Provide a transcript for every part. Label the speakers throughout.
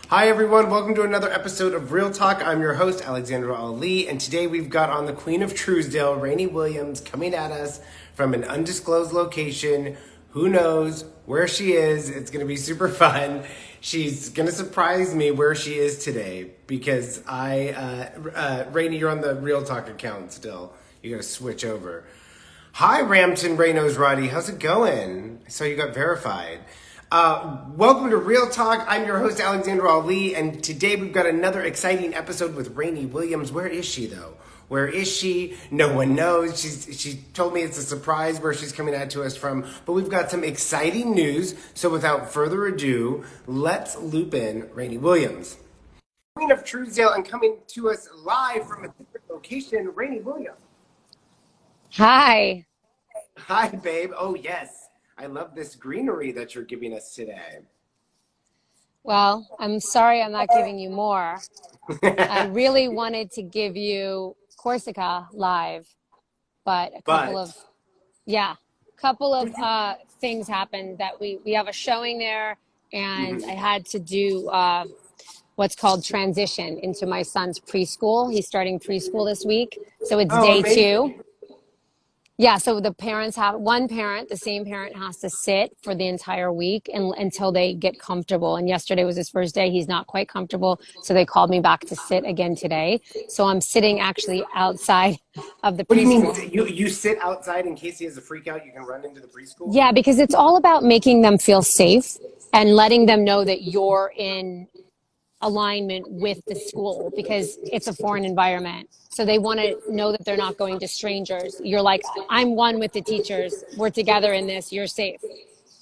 Speaker 1: Hi everyone, welcome to another episode of Real Talk. I'm your host, Alexandra Ali, and today we've got on the Queen of Truesdale, Rayni Williams, coming at us from an undisclosed location. Who knows where she is? It's going to be super fun. She's going to surprise me where she is today because Rayni, you're on the Real Talk account still. You got to switch over. Hi, Rampton Raynos Roddy. How's it going? I saw you got verified. Welcome to Real Talk. I'm your host, Alexandra Ali, and today we've got another exciting episode with Rayni Williams. Where is she, though? Where is she? No one knows. She told me it's a surprise where she's coming out to us from, but we've got some exciting news. So without further ado, let's loop in Rayni Williams. Queen of Truesdale and coming to us live from a different location, Rayni Williams.
Speaker 2: Hi.
Speaker 1: Hi, babe. Oh, yes. I love this greenery that you're giving us today.
Speaker 2: Well, I'm sorry I'm not giving you more. I really wanted to give you Corsica live, but a couple of things happened that we have a showing there, and I had to do what's called transition into my son's preschool. He's starting preschool this week, so it's day
Speaker 1: amazing.
Speaker 2: 2. Yeah, so the parents have the same parent has to sit for the entire week until they get comfortable. And yesterday was his first day. He's not quite comfortable. So they called me back to sit again today. So I'm sitting actually outside of the preschool.
Speaker 1: What do you mean? You sit outside in case he has a freak out, you can run into the preschool?
Speaker 2: Yeah, because it's all about making them feel safe and letting them know that you're in alignment with the school because it's a foreign environment. So they want to know that they're not going to strangers. You're like, I'm one with the teachers. We're together in this. You're safe.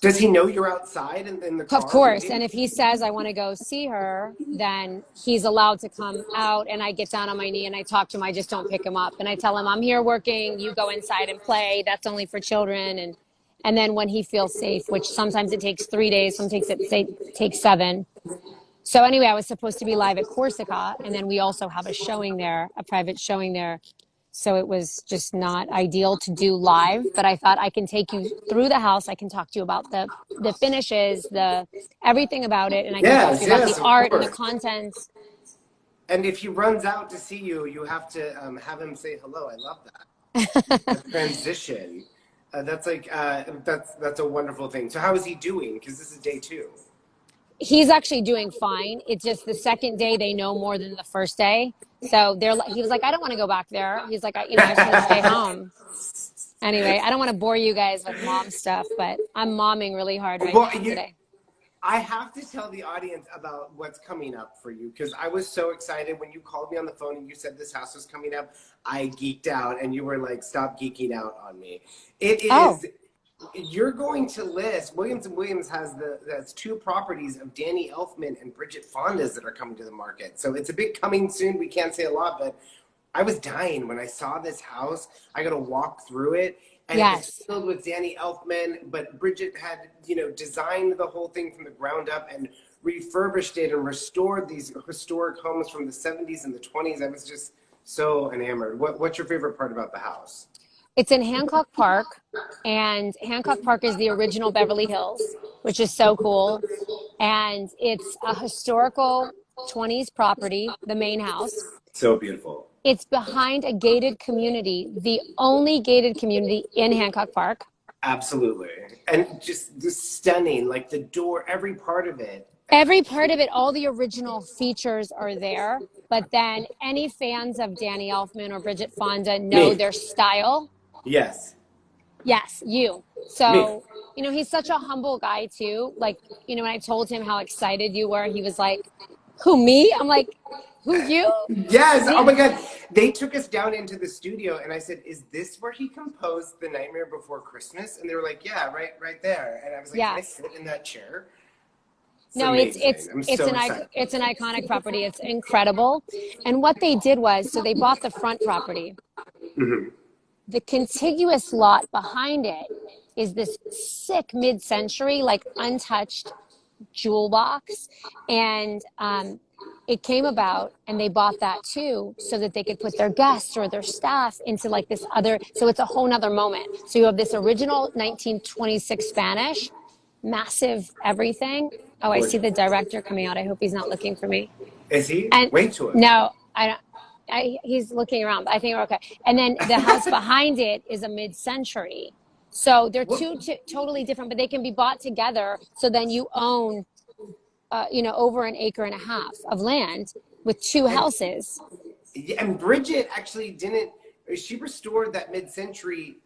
Speaker 1: Does he know you're outside in the car?
Speaker 2: Of course. And if he says, I want to go see her, then he's allowed to come out, and I get down on my knee and I talk to him. I just don't pick him up. And I tell him, I'm here working. You go inside and play. That's only for children. And then when he feels safe, which sometimes it takes 3 days, sometimes it takes 7. So anyway, I was supposed to be live at Corsica, and then we also have a showing there, a private showing there. So it was just not ideal to do live, but I thought I can take you through the house. I can talk to you about the finishes, everything about it, and I can talk to you about the art and the content.
Speaker 1: And if he runs out to see you, you have to have him say hello. I love that. The transition. That's a wonderful thing. So how is he doing? Because this is day 2.
Speaker 2: He's actually doing fine. It's just the second day they know more than the first day. So he was like, I don't want to go back there. He's like, I just want to stay home. Anyway, I don't want to bore you guys with mom stuff, but I'm momming really hard now today.
Speaker 1: I have to tell the audience about what's coming up for you because I was so excited when you called me on the phone and you said this house was coming up. I geeked out and you were like, stop geeking out on me. It is... Oh. You're going to list Williams & Williams that's 2 properties of Danny Elfman and Bridget Fonda's that are coming to the market. So it's a bit coming soon. We can't say a lot, but I was dying when I saw this house. I got to walk through it, and It was filled with Danny Elfman, but Bridget had designed the whole thing from the ground up and refurbished it and restored these historic homes from the 70s and the 20s. I was just so enamored. What's your favorite part about the house?
Speaker 2: It's in Hancock Park, and Hancock Park is the original Beverly Hills, which is so cool. And it's a historical 20s property, the main house.
Speaker 1: So beautiful.
Speaker 2: It's behind a gated community, the only gated community in Hancock Park.
Speaker 1: Absolutely. And just stunning, like the door, every part of it.
Speaker 2: Every part of it, all the original features are there. But then any fans of Danny Elfman or Bridget Fonda know their style.
Speaker 1: Yes.
Speaker 2: Yes, you. So, he's such a humble guy too. Like, when I told him how excited you were, he was like, who, me? I'm like, who, you?
Speaker 1: Yes. Oh my God. They took us down into the studio and I said, is this where he composed The Nightmare Before Christmas? And they were like, yeah, right there. And I was like, Can I sit in that chair?
Speaker 2: It's an iconic property. It's incredible. And what they did was, so they bought the front property.
Speaker 1: Mm-hmm.
Speaker 2: The contiguous lot behind it is this sick mid-century, like untouched jewel box. And it came about, and they bought that too, so that they could put their guests or their staff into like this other, so it's a whole nother moment. So you have this original 1926 Spanish, massive everything. Oh, I see the
Speaker 1: Gorgeous.
Speaker 2: director coming out. I hope he's not looking for me.
Speaker 1: Is he?
Speaker 2: And
Speaker 1: Wait to him.
Speaker 2: no, I don't. He's looking around, but I think we're okay. And then the house behind it is a mid-century. So they're
Speaker 1: What?
Speaker 2: two totally different, but they can be bought together. So then you own, over an acre and a half of land with two
Speaker 1: And,
Speaker 2: houses
Speaker 1: yeah, and Bridget actually didn't. She restored that mid-century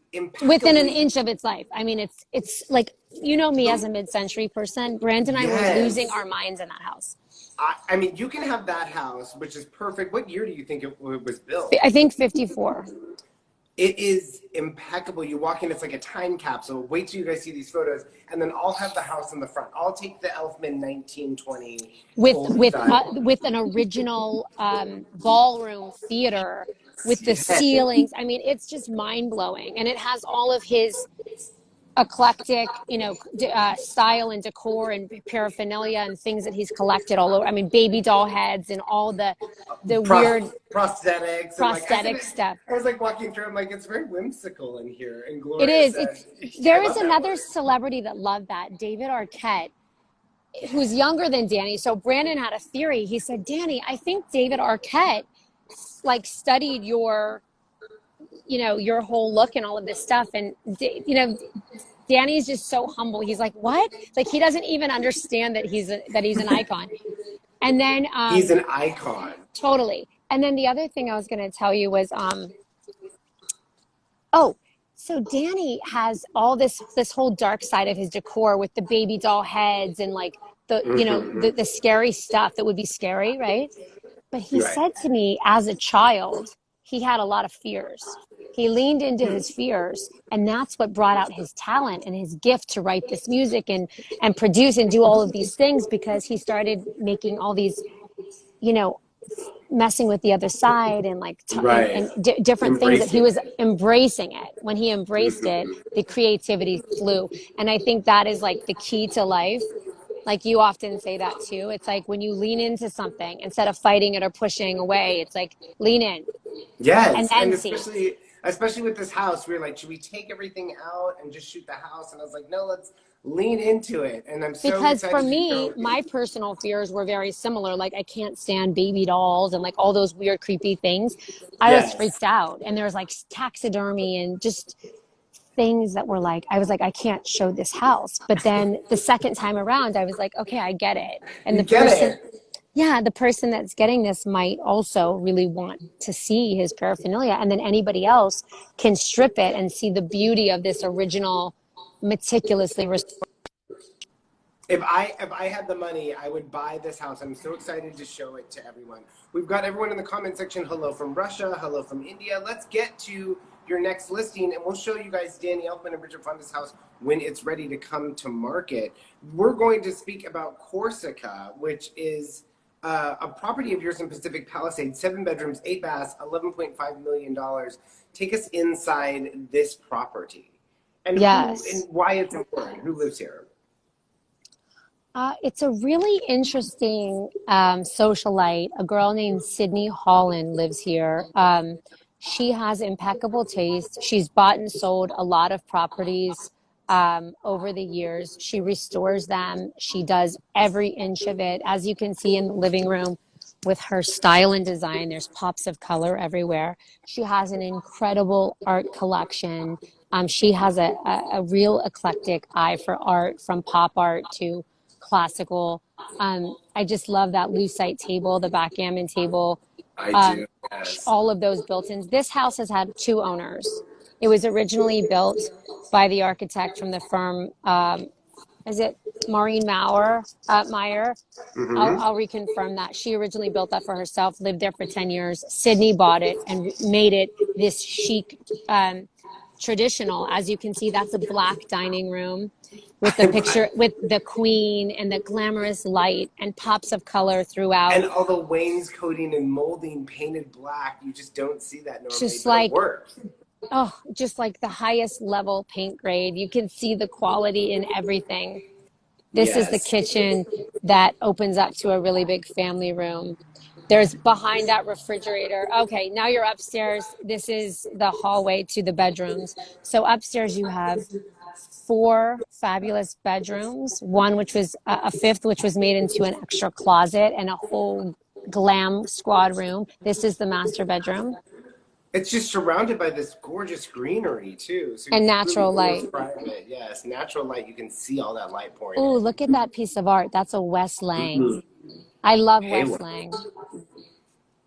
Speaker 2: within an
Speaker 1: impeccably.
Speaker 2: inch of its life. I mean, it's like, me as a mid-century person. Brandon and I were losing
Speaker 1: Yes.
Speaker 2: our minds in that house.
Speaker 1: I mean, you can have that house, which is perfect. What year do you think it was built?
Speaker 2: I think 54.
Speaker 1: It is impeccable. You walk in, it's like a time capsule. Wait till you guys see these photos, and then I'll have the house in the front. I'll take the Elfman 1920
Speaker 2: with
Speaker 1: old
Speaker 2: with
Speaker 1: style.
Speaker 2: with an original ballroom theater with the
Speaker 1: Yes.
Speaker 2: ceilings. I mean, it's just mind blowing, and it has all of his eclectic, style and decor and paraphernalia and things that he's collected all over. I mean, baby doll heads and all the weird
Speaker 1: Prosthetics and like
Speaker 2: prosthetic stuff.
Speaker 1: I was like walking through. I'm like, it's very whimsical in here. And
Speaker 2: It
Speaker 1: Gloria
Speaker 2: is.
Speaker 1: said, I
Speaker 2: There is
Speaker 1: love that
Speaker 2: another
Speaker 1: word.
Speaker 2: celebrity that loved that, David Arquette, who's younger than Danny. So Brandon had a theory. He said, Danny, I think David Arquette like studied your whole look and all of this stuff. And, Danny's just so humble. He's like, what? Like, he doesn't even understand that he's an icon. And then,
Speaker 1: He's an icon.
Speaker 2: totally. And then the other thing I was going to tell you was, oh, so Danny has all this whole dark side of his decor with the baby doll heads and like the scary stuff that would be scary, right? But he
Speaker 1: Right.
Speaker 2: said to me as a child, he had a lot of fears. He leaned into his fears, and that's what brought out his talent and his gift to write this music and produce and do all of these things, because he started making all these, messing with the other side and like
Speaker 1: Right.
Speaker 2: different things that he
Speaker 1: Embracing
Speaker 2: was
Speaker 1: it.
Speaker 2: embracing it. When he embraced it, the creativity flew. And I think that is like the key to life. Like, you often say that too. It's like when you lean into something instead of fighting it or pushing away, it's like lean in and
Speaker 1: Yes, and
Speaker 2: then see.
Speaker 1: especially with this house, we were like, should we take everything out and just shoot the house? And I was like, no, let's lean into it. And I'm so
Speaker 2: Because for
Speaker 1: excited to
Speaker 2: me,
Speaker 1: go.
Speaker 2: my personal fears were very similar. Like, I can't stand baby dolls and like all those weird, creepy things. I was
Speaker 1: Yes.
Speaker 2: freaked out. And there's like taxidermy and just things that were like, I was like, I can't show this house. But then the second time around, I was like, okay, I get it. And
Speaker 1: You get
Speaker 2: the person that's getting this might also really want to see his paraphernalia. And then anybody else can strip it and see the beauty of this original, meticulously restored.
Speaker 1: If I had the money, I would buy this house. I'm so excited to show it to everyone. We've got everyone in the comment section. Hello from Russia. Hello from India. Let's get to your next listing, and we'll show you guys Danny Elfman and Bridget Fonda's house when it's ready to come to market. We're going to speak about Corsica, which is a property of yours in Pacific Palisades, 7 bedrooms, 8 baths, $11.5 million. Take us inside this property and
Speaker 2: Yes.
Speaker 1: and why it's important. Who lives here?
Speaker 2: It's a really interesting socialite. A girl named Sydney Holland lives here. She has impeccable taste. She's bought and sold a lot of properties over the years. She restores them. She does every inch of it. As you can see in the living room with her style and design, there's pops of color everywhere. She has an incredible art collection. She has a real eclectic eye for art, from pop art to classical. I just love that lucite table, the backgammon table.
Speaker 1: I do, yes.
Speaker 2: All of those built-ins. This house has had 2 owners. It was originally built by the architect from the firm. Is it Maureen Meyer? I'll reconfirm that. She originally built that for herself, lived there for 10 years. Sydney bought it and made it this chic, traditional. As you can see, that's a black dining room with the picture with the queen and the glamorous light and pops of color throughout.
Speaker 1: And all the wainscoting and molding painted black. You just don't see that normally,
Speaker 2: Just
Speaker 1: but
Speaker 2: like,
Speaker 1: it works.
Speaker 2: oh, just like the highest level paint grade. You can see the quality in everything. This is the
Speaker 1: Yes.
Speaker 2: kitchen that opens up to a really big family room. There's behind that refrigerator. Okay, now you're upstairs. This is the hallway to the bedrooms. So upstairs you have 4 fabulous bedrooms, one which was a fifth, which was made into an extra closet and a whole glam squad room. This is the master bedroom.
Speaker 1: It's just surrounded by this gorgeous greenery too. So
Speaker 2: And
Speaker 1: you
Speaker 2: natural
Speaker 1: really
Speaker 2: light.
Speaker 1: feel private. Yes, natural light. You can see all that light pouring
Speaker 2: Oh,
Speaker 1: in.
Speaker 2: look at that piece of art. That's a Wes Lang.
Speaker 1: Mm-hmm.
Speaker 2: I love
Speaker 1: Hey,
Speaker 2: Wes Lang.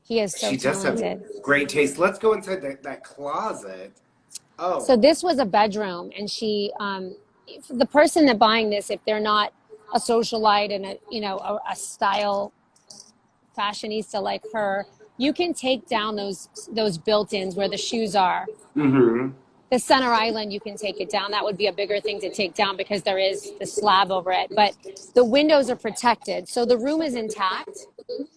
Speaker 2: He is so
Speaker 1: she does have
Speaker 2: talented.
Speaker 1: great taste. Let's go inside that closet.
Speaker 2: So
Speaker 1: Oh.
Speaker 2: this was a bedroom, and the person that buying this, if they're not a socialite and a style fashionista like her, you can take down those built-ins where the shoes are.
Speaker 1: Mm-hmm.
Speaker 2: The center island, you can take it down. That would be a bigger thing to take down because there is the slab over it. But the windows are protected. So the room is intact.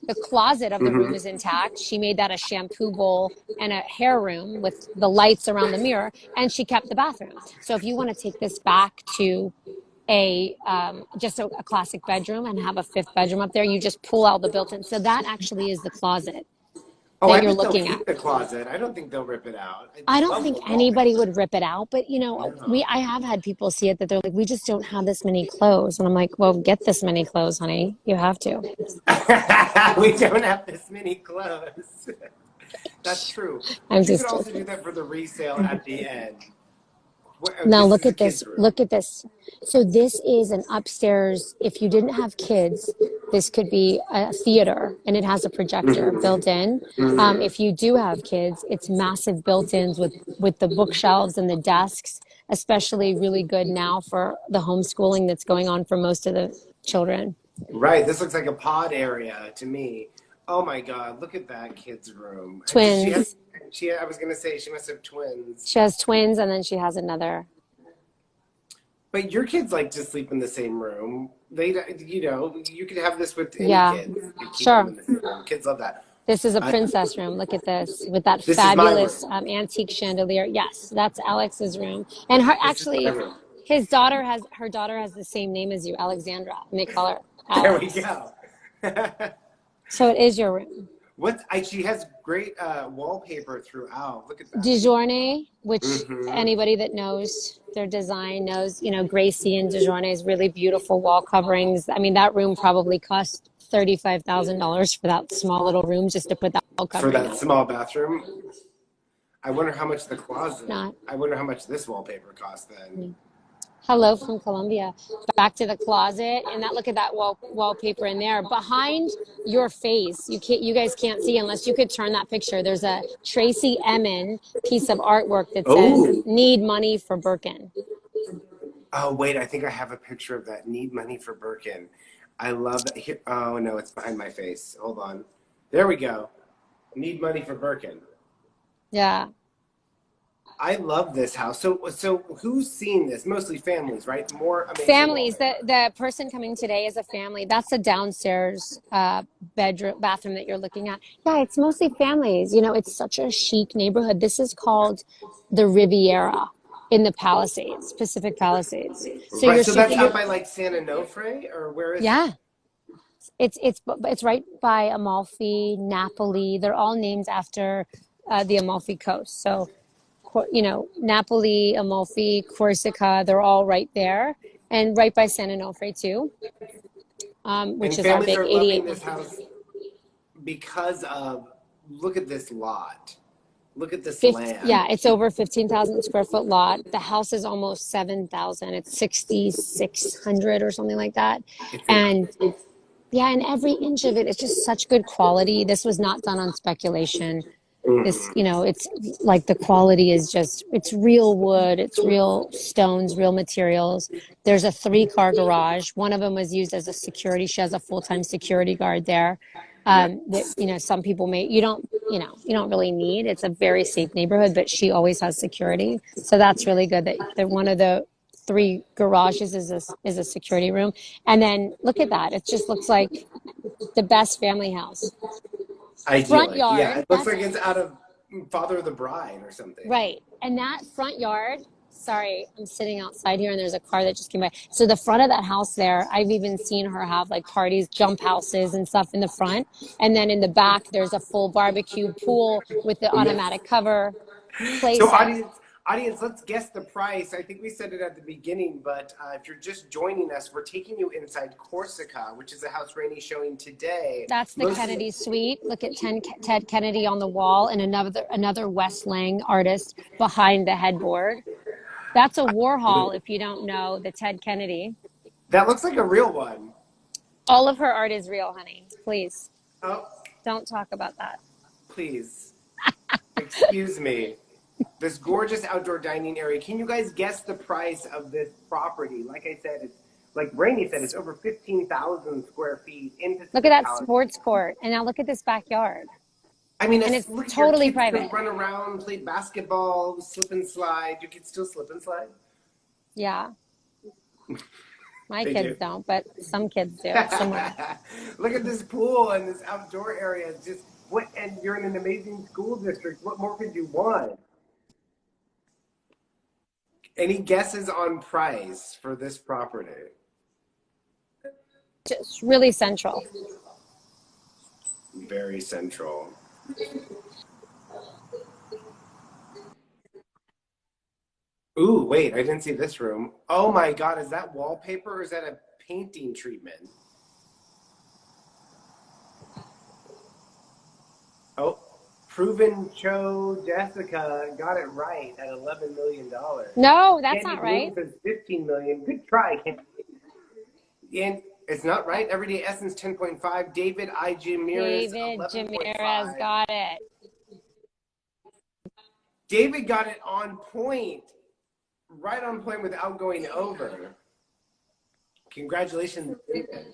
Speaker 2: The closet of the room is intact. She made that a shampoo bowl and a hair room with the lights around the mirror, and she kept the bathroom. So if you want to take this back to just a classic bedroom and have a fifth bedroom up there, you just pull out the built-in. So that actually is the closet
Speaker 1: Oh,
Speaker 2: that
Speaker 1: I
Speaker 2: you're
Speaker 1: bet they'll
Speaker 2: looking at.
Speaker 1: keep the closet. I don't think they'll rip it out.
Speaker 2: I don't
Speaker 1: love
Speaker 2: think
Speaker 1: the
Speaker 2: anybody
Speaker 1: wallpaper.
Speaker 2: would rip it out, but
Speaker 1: No.
Speaker 2: I have had people see it that they're like, we just don't have this many clothes. And I'm like, well, get this many clothes, honey. You have to.
Speaker 1: We don't have this many clothes. That's true.
Speaker 2: I'm
Speaker 1: You
Speaker 2: just
Speaker 1: could also
Speaker 2: joking.
Speaker 1: do that for the resale at the end.
Speaker 2: Now
Speaker 1: This
Speaker 2: look
Speaker 1: is a
Speaker 2: at
Speaker 1: kid's
Speaker 2: this.
Speaker 1: room.
Speaker 2: Look at this. So this is an upstairs. If you didn't have kids, this could be a theater, and it has a projector built in. If you do have kids, it's massive built-ins with the bookshelves and the desks, especially really good now for the homeschooling that's going on for most of the children.
Speaker 1: Right. This looks like a pod area to me. Oh my God! Look at that kid's room.
Speaker 2: Twins.
Speaker 1: I was gonna say she must have twins.
Speaker 2: She has twins, and then she has another.
Speaker 1: But your kids like to sleep in the same room. You could have this with any
Speaker 2: Yeah,
Speaker 1: kids. You keep them
Speaker 2: sure.
Speaker 1: in the same room. Kids love that.
Speaker 2: This is a
Speaker 1: Uh,
Speaker 2: princess room. Look at this with that
Speaker 1: this is my
Speaker 2: fabulous
Speaker 1: room.
Speaker 2: antique chandelier. Yes, that's Alex's room. And
Speaker 1: This is my
Speaker 2: actually,
Speaker 1: room.
Speaker 2: her daughter has the same name as you, Alexandra, and they call her
Speaker 1: There we
Speaker 2: Alex.
Speaker 1: go.
Speaker 2: So it is your room.
Speaker 1: She has great wallpaper throughout. Look at that.
Speaker 2: DeJournay, which anybody that knows their design knows, Gracie and DeJournay's really beautiful wall coverings. I mean, that room probably cost $35,000 for that small little room just to put that wall
Speaker 1: For
Speaker 2: covering
Speaker 1: that
Speaker 2: up.
Speaker 1: small bathroom. I wonder how much the closet.
Speaker 2: Not.
Speaker 1: I wonder how much this wallpaper cost then.
Speaker 2: Hello from Colombia. Back to the closet, and look at that wallpaper in there. Behind your face, you guys can't see unless you could turn that picture. There's a Tracy Emin piece of artwork that says "Need money for Birkin."
Speaker 1: Oh wait, I think I have a picture of that. Need money for Birkin. I love that. Here, oh no, it's behind my face. Hold on. There we go. Need money for Birkin.
Speaker 2: Yeah.
Speaker 1: I love this house. So who's seen this? Mostly families, right? More amazing
Speaker 2: Families.
Speaker 1: wallpaper.
Speaker 2: The person coming today is a family. That's the downstairs bathroom that you're looking at. Yeah, it's mostly families. It's such a chic neighborhood. This is called the Riviera in the Palisades, Pacific Palisades. So
Speaker 1: Right. So that's out by like San Onofre, or where is it?
Speaker 2: yeah. It's right by Amalfi, Napoli. They're all named after the Amalfi Coast. So, Napoli, Amalfi, Corsica, they're all right there. And right by San Onofre, too, which
Speaker 1: And
Speaker 2: is our
Speaker 1: families
Speaker 2: big
Speaker 1: are
Speaker 2: 88.
Speaker 1: loving this house because of, look at this lot. Look at this land.
Speaker 2: Yeah, it's over 15,000 square foot lot. The house is almost 7,000. It's 6,600 or something like that. And yeah, and every inch of it is just such good quality. This was not done on speculation. This, it's like the quality is just, it's real wood, it's real stones, real materials. There's a 3-car garage. One of them was used as a security. She has a full-time security guard there. That, some people you don't really need. It's a very safe neighborhood, but she always has security. So that's really good that one of the 3 garages is a security room. And then look at that. It just looks like the best family house. Front yard.
Speaker 1: Yeah, it looks like it's out of Father of the Bride or something.
Speaker 2: Right. And that front yard, sorry, I'm sitting outside here and there's a car that just came by. So the front of that house there, I've even seen her have like parties, jump houses and stuff in the front. And then in the back, there's a full barbecue pool with the automatic cover.
Speaker 1: So Audience, let's guess the price. I think we said it at the beginning, but if you're just joining us, we're taking you inside Corsica, which is the house Rayni's showing today.
Speaker 2: That's the Kennedy suite. Look at Ted Kennedy on the wall and another Wes Lang artist behind the headboard. That's a Warhol, if you don't know, the Ted Kennedy.
Speaker 1: That looks like a real one.
Speaker 2: All of her art is real, honey. Please.
Speaker 1: Oh,
Speaker 2: Don't talk about that.
Speaker 1: please. Excuse me. This gorgeous outdoor dining area. Can you guys guess the price of this property? Like I said, it's like Rayni said, it's over 15,000 square feet.
Speaker 2: Look at that sports court. And now look at this backyard.
Speaker 1: I mean,
Speaker 2: and it's
Speaker 1: look,
Speaker 2: totally
Speaker 1: your kids
Speaker 2: private.
Speaker 1: can run around, play basketball, slip and slide. Your kids still slip and slide?
Speaker 2: Yeah. My
Speaker 1: They
Speaker 2: kids
Speaker 1: do.
Speaker 2: don't, but some kids do somewhere.
Speaker 1: Look at this pool and this outdoor area. It's just what, and you're in an amazing school district. What more could you want? Any guesses on price for this property?
Speaker 2: Just really central.
Speaker 1: Very central. Ooh, wait, I didn't see this room. Oh my God, is that wallpaper or is that a painting treatment? Oh, Proven Cho Jessica got it right at $11 million.
Speaker 2: No, that's
Speaker 1: Candy
Speaker 2: not right.
Speaker 1: Bloom says $15 million. Good try. And it's not right. Everyday Essence 10.5. David Jamirez
Speaker 2: David
Speaker 1: 11.5.
Speaker 2: Jamirez got it.
Speaker 1: David got it on point. Right on point without going over. Congratulations, David.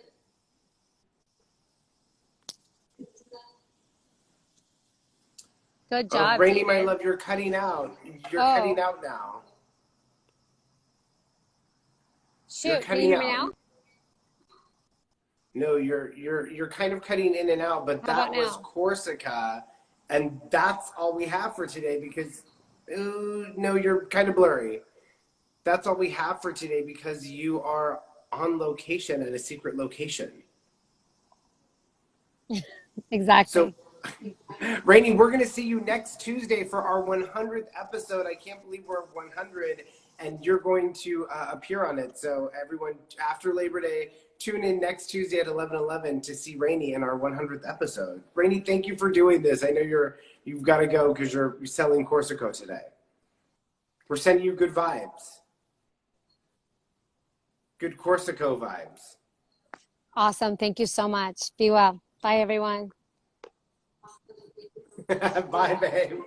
Speaker 2: Good job,
Speaker 1: Rayni,
Speaker 2: David.
Speaker 1: my love, you're cutting out. You're cutting out now.
Speaker 2: Shoot, can you hear me now?
Speaker 1: No, you're kind of cutting in and out, but that was Corsica, and that's all we have for today because no, you're kind of blurry. That's all we have for today because you are on location at a secret location.
Speaker 2: Exactly.
Speaker 1: So, Rayni, we're going to see you next Tuesday for our 100th episode. I can't believe we're 100, and you're going to appear on it. So everyone, after Labor Day, tune in next Tuesday at 11:11 to see Rayni in our 100th episode. Rayni, thank you for doing this. I know you've got to go because you're selling Corsica today. We're sending you good vibes. Good Corsica vibes.
Speaker 2: Awesome. Thank you so much. Be well. Bye, everyone.
Speaker 1: Bye, babe.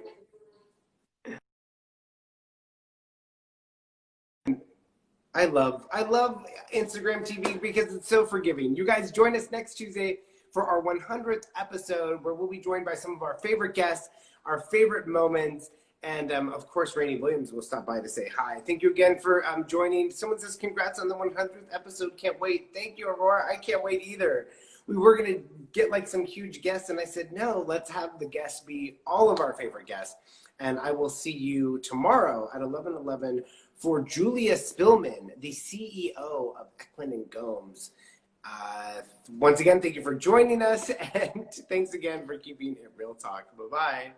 Speaker 1: I love Instagram TV because it's so forgiving. You guys join us next Tuesday for our 100th episode where we'll be joined by some of our favorite guests, our favorite moments, and of course, Rayni Williams will stop by to say hi. Thank you again for joining. Someone says congrats on the 100th episode. Can't wait. Thank you, Aurora. I can't wait either. We were going to get like some huge guests, and I said, no, let's have the guests be all of our favorite guests. And I will see you tomorrow at 11:11 for Julia Spillman, the CEO of Eklund and Gomes. Once again, thank you for joining us, and thanks again for keeping it real talk. Bye-bye.